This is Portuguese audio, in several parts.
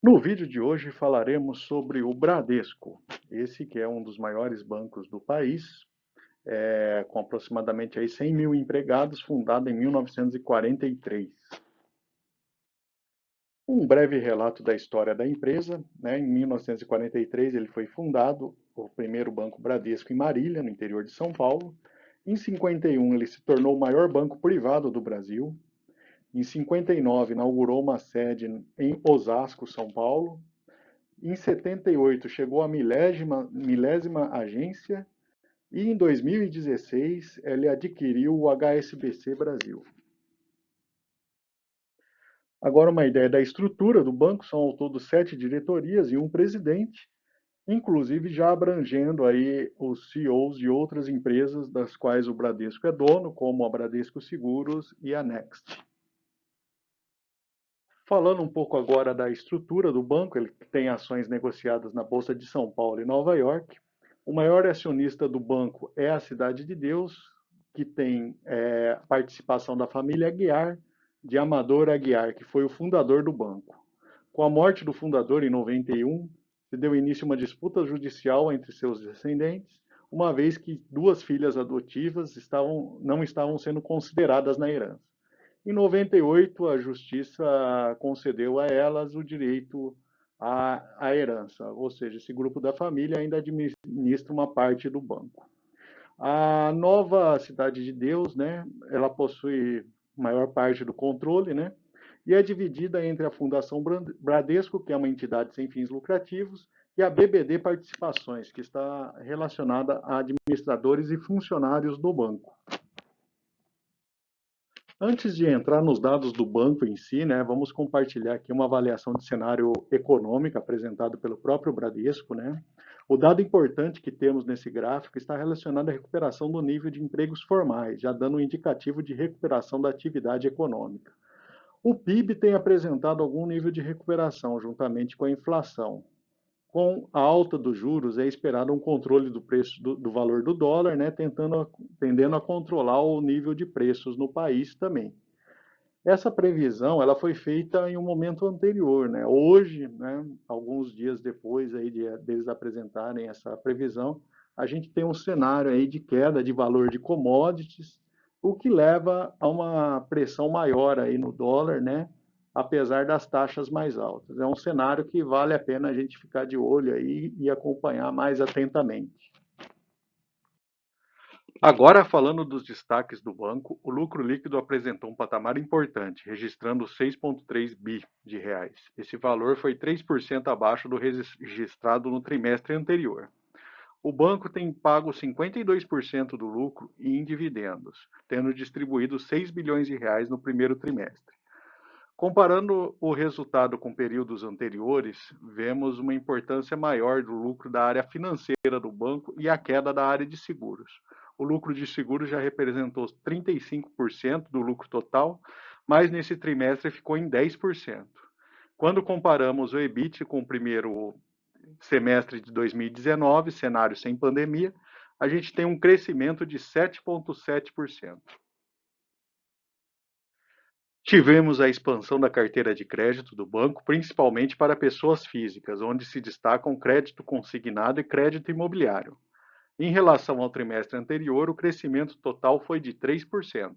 No vídeo de hoje falaremos sobre o Bradesco, esse que é um dos maiores bancos do país, com aproximadamente aí 100 mil empregados, fundado em 1943. Um breve relato da história da empresa, né? Em 1943 ele foi fundado, o primeiro banco Bradesco em Marília, no interior de São Paulo. Em 51 ele se tornou o maior banco privado do Brasil. Em 59 inaugurou uma sede em Osasco, São Paulo. Em 78 chegou à milésima agência e em 2016 ele adquiriu o HSBC Brasil. Agora uma ideia da estrutura do banco, são ao todo 7 diretorias e um presidente, inclusive já abrangendo aí os CEOs de outras empresas das quais o Bradesco é dono, como a Bradesco Seguros e a Next. Falando um pouco agora da estrutura do banco, ele tem ações negociadas na Bolsa de São Paulo e Nova York. O maior acionista do banco é a Cidade de Deus, que tem participação da família Aguiar, de Amador Aguiar, que foi o fundador do banco. Com a morte do fundador em 91, se deu início a uma disputa judicial entre seus descendentes, uma vez que duas filhas adotivas não estavam sendo consideradas na herança. Em 98, a justiça concedeu a elas o direito à herança, ou seja, esse grupo da família ainda administra uma parte do banco. A nova Cidade de Deus, né, ela possui maior parte do controle, né, e é dividida entre a Fundação Bradesco, que é uma entidade sem fins lucrativos, e a BBD Participações, que está relacionada a administradores e funcionários do banco. Antes de entrar nos dados do banco em si, né, vamos compartilhar aqui uma avaliação de cenário econômico apresentado pelo próprio Bradesco, né? O dado importante que temos nesse gráfico está relacionado à recuperação do nível de empregos formais, já dando um indicativo de recuperação da atividade econômica. O PIB tem apresentado algum nível de recuperação, juntamente com a inflação. Com a alta dos juros, é esperado um controle do preço do valor do dólar, né, tendendo a controlar o nível de preços no país também. Essa previsão ela foi feita em um momento anterior, né? Hoje, né, alguns dias depois aí deles apresentarem essa previsão, a gente tem um cenário aí de queda de valor de commodities, o que leva a uma pressão maior aí no dólar, né? Apesar das taxas mais altas. É um cenário que vale a pena a gente ficar de olho aí e acompanhar mais atentamente. Agora, falando dos destaques do banco, o lucro líquido apresentou um patamar importante, registrando 6,3 bi de reais. Esse valor foi 3% abaixo do registrado no trimestre anterior. O banco tem pago 52% do lucro em dividendos, tendo distribuído 6 bilhões de reais no primeiro trimestre. Comparando o resultado com períodos anteriores, vemos uma importância maior do lucro da área financeira do banco e a queda da área de seguros. O lucro de seguros já representou 35% do lucro total, mas nesse trimestre ficou em 10%. Quando comparamos o EBIT com o primeiro semestre de 2019, cenário sem pandemia, a gente tem um crescimento de 7,7%. Tivemos a expansão da carteira de crédito do banco, principalmente para pessoas físicas, onde se destacam crédito consignado e crédito imobiliário. Em relação ao trimestre anterior, o crescimento total foi de 3%.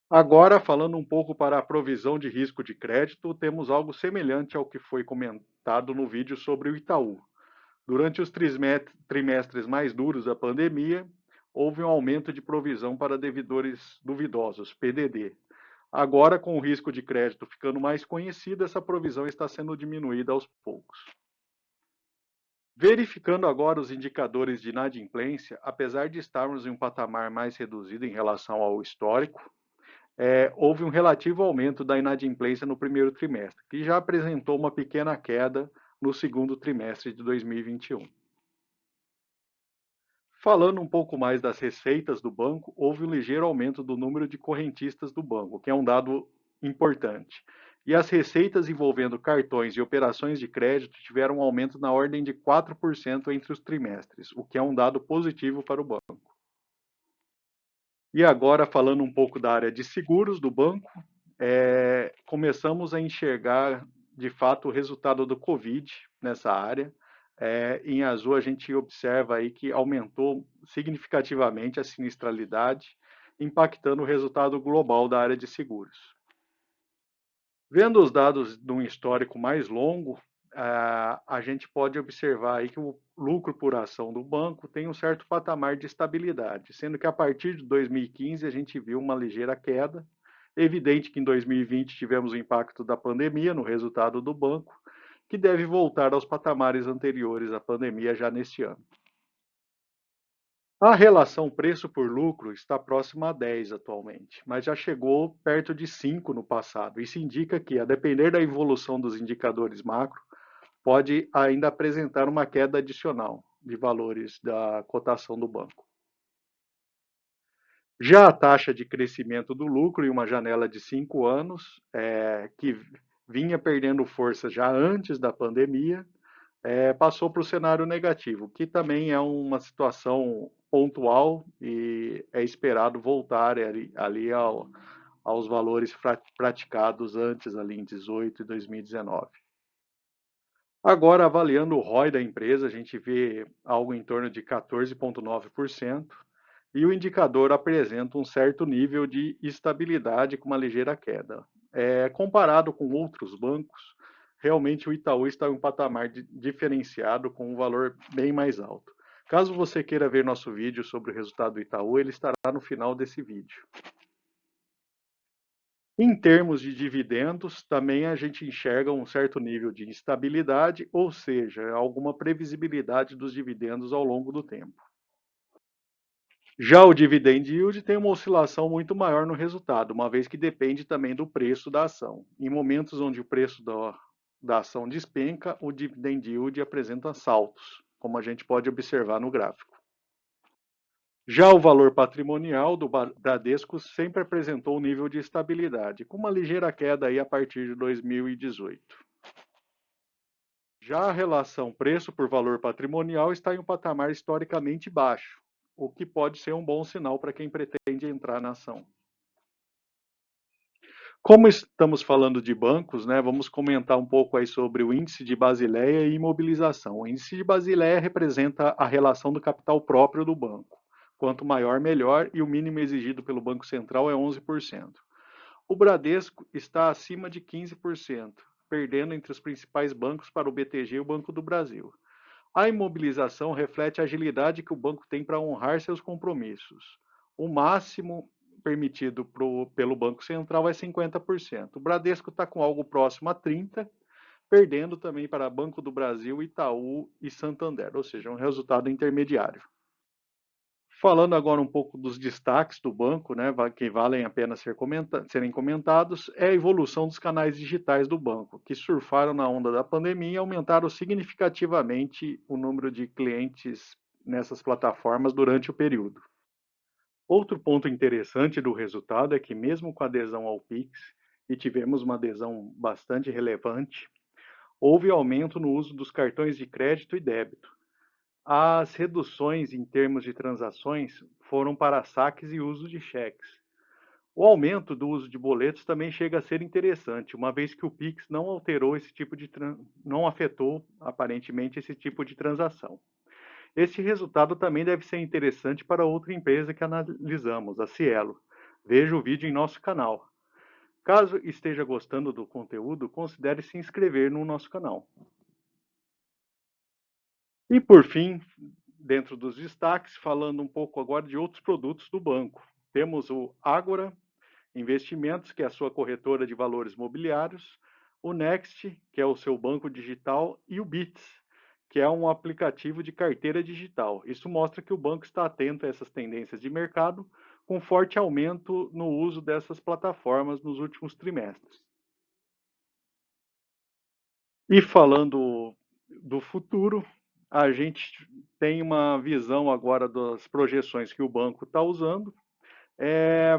Agora, falando um pouco para a provisão de risco de crédito, temos algo semelhante ao que foi comentado no vídeo sobre o Itaú. Durante os trimestres mais duros da pandemia, houve um aumento de provisão para devedores duvidosos, PDD. Agora, com o risco de crédito ficando mais conhecido, essa provisão está sendo diminuída aos poucos. Verificando agora os indicadores de inadimplência, apesar de estarmos em um patamar mais reduzido em relação ao histórico, houve um relativo aumento da inadimplência no primeiro trimestre, que já apresentou uma pequena queda no segundo trimestre de 2021. Falando um pouco mais das receitas do banco, houve um ligeiro aumento do número de correntistas do banco, que é um dado importante. E as receitas envolvendo cartões e operações de crédito tiveram um aumento na ordem de 4% entre os trimestres, o que é um dado positivo para o banco. E agora, falando um pouco da área de seguros do banco, começamos a enxergar, de fato, o resultado do Covid nessa área. Em azul, a gente observa aí que aumentou significativamente a sinistralidade, impactando o resultado global da área de seguros. Vendo os dados de um histórico mais longo, a gente pode observar aí que o lucro por ação do banco tem um certo patamar de estabilidade, sendo que a partir de 2015 a gente viu uma ligeira queda. Evidente que em 2020 tivemos o impacto da pandemia no resultado do banco, que deve voltar aos patamares anteriores à pandemia já neste ano. A relação preço por lucro está próxima a 10 atualmente, mas já chegou perto de 5 no passado. Isso indica que, a depender da evolução dos indicadores macro, pode ainda apresentar uma queda adicional de valores da cotação do banco. Já a taxa de crescimento do lucro em uma janela de 5 anos, que vinha perdendo força já antes da pandemia, passou para o cenário negativo, que também é uma situação pontual e é esperado voltar ali aos valores praticados antes, ali em 18 e 2019. Agora, avaliando o ROI da empresa, a gente vê algo em torno de 14,9%, e o indicador apresenta um certo nível de estabilidade com uma ligeira queda. Comparado com outros bancos, realmente o Itaú está em um patamar diferenciado com um valor bem mais alto. Caso você queira ver nosso vídeo sobre o resultado do Itaú, ele estará no final desse vídeo. Em termos de dividendos, também a gente enxerga um certo nível de instabilidade, ou seja, alguma previsibilidade dos dividendos ao longo do tempo. Já o dividend yield tem uma oscilação muito maior no resultado, uma vez que depende também do preço da ação. Em momentos onde o preço da ação despenca, o dividend yield apresenta saltos, como a gente pode observar no gráfico. Já o valor patrimonial do Bradesco sempre apresentou um nível de estabilidade, com uma ligeira queda aí a partir de 2018. Já a relação preço por valor patrimonial está em um patamar historicamente baixo, o que pode ser um bom sinal para quem pretende entrar na ação. Como estamos falando de bancos, né, vamos comentar um pouco aí sobre o índice de Basileia e imobilização. O índice de Basileia representa a relação do capital próprio do banco. Quanto maior, melhor, e o mínimo exigido pelo Banco Central é 11%. O Bradesco está acima de 15%, perdendo entre os principais bancos para o BTG e o Banco do Brasil. A imobilização reflete a agilidade que o banco tem para honrar seus compromissos. O máximo permitido pelo Banco Central é 50%. O Bradesco está com algo próximo a 30%, perdendo também para Banco do Brasil, Itaú e Santander, ou seja, um resultado intermediário. Falando agora um pouco dos destaques do banco, né, que valem a pena serem comentados, é a evolução dos canais digitais do banco, que surfaram na onda da pandemia e aumentaram significativamente o número de clientes nessas plataformas durante o período. Outro ponto interessante do resultado é que, mesmo com a adesão ao Pix, e tivemos uma adesão bastante relevante, houve aumento no uso dos cartões de crédito e débito. As reduções em termos de transações foram para saques e uso de cheques. O aumento do uso de boletos também chega a ser interessante, uma vez que o Pix não alterou não afetou aparentemente esse tipo de transação. Este resultado também deve ser interessante para outra empresa que analisamos, a Cielo. Veja o vídeo em nosso canal. Caso esteja gostando do conteúdo, considere se inscrever no nosso canal. E por fim, dentro dos destaques, falando um pouco agora de outros produtos do banco. Temos o Ágora Investimentos, que é a sua corretora de valores mobiliários, o Next, que é o seu banco digital, e o Bits, que é um aplicativo de carteira digital. Isso mostra que o banco está atento a essas tendências de mercado, com forte aumento no uso dessas plataformas nos últimos trimestres. E falando do futuro, a gente tem uma visão agora das projeções que o banco está usando.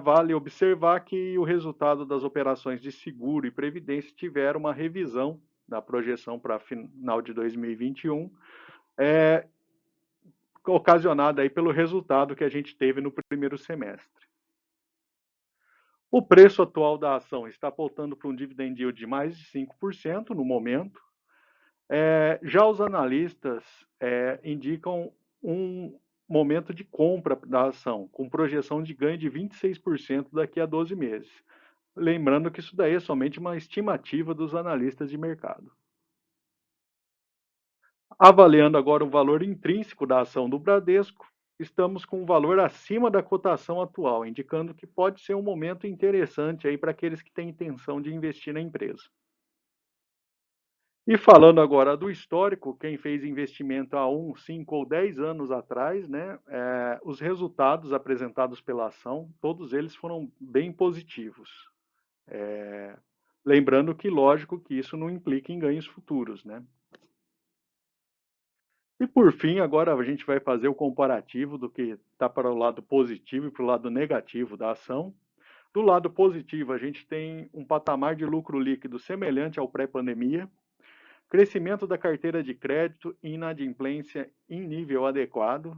Vale observar que o resultado das operações de seguro e previdência tiveram uma revisão da projeção para final de 2021, ocasionada aí pelo resultado que a gente teve no primeiro semestre. O preço atual da ação está apontando para um dividend yield de mais de 5% no momento. Já os analistas indicam um momento de compra da ação, com projeção de ganho de 26% daqui a 12 meses. Lembrando que isso daí é somente uma estimativa dos analistas de mercado. Avaliando agora o valor intrínseco da ação do Bradesco, estamos com um valor acima da cotação atual, indicando que pode ser um momento interessante aí para aqueles que têm intenção de investir na empresa. E falando agora do histórico, quem fez investimento há 1, 5 ou 10 anos atrás, né, os resultados apresentados pela ação, todos eles foram bem positivos. Lembrando que, lógico, que isso não implica em ganhos futuros, né? E por fim, agora a gente vai fazer o comparativo do que está para o lado positivo e para o lado negativo da ação. Do lado positivo, a gente tem um patamar de lucro líquido semelhante ao pré-pandemia, crescimento da carteira de crédito e inadimplência em nível adequado.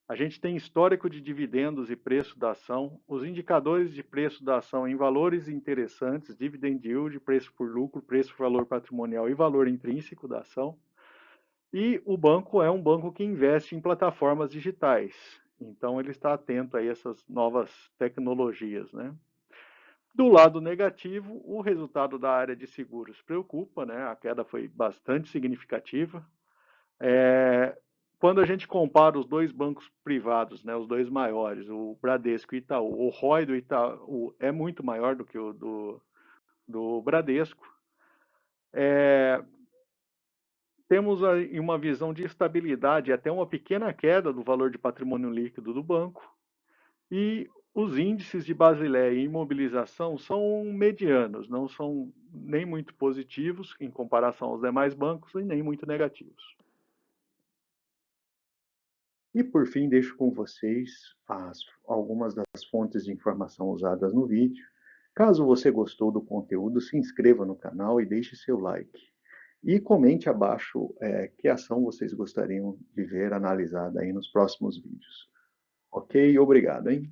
A gente tem histórico de dividendos e preço da ação, os indicadores de preço da ação em valores interessantes, dividend yield, preço por lucro, preço por valor patrimonial e valor intrínseco da ação. E o banco é um banco que investe em plataformas digitais, então ele está atento a essas novas tecnologias, né? Do lado negativo, o resultado da área de seguros preocupa, né? A queda foi bastante significativa. Quando a gente compara os dois bancos privados, né, os dois maiores, o Bradesco e o Itaú, o ROI do Itaú é muito maior do que o do Bradesco. Temos aí uma visão de estabilidade, até uma pequena queda do valor de patrimônio líquido do banco, e os índices de Basileia e imobilização são medianos, não são nem muito positivos em comparação aos demais bancos e nem muito negativos. E por fim, deixo com vocês algumas das fontes de informação usadas no vídeo. Caso você gostou do conteúdo, se inscreva no canal e deixe seu like. E comente abaixo que ação vocês gostariam de ver analisada aí nos próximos vídeos. Ok? Obrigado, hein?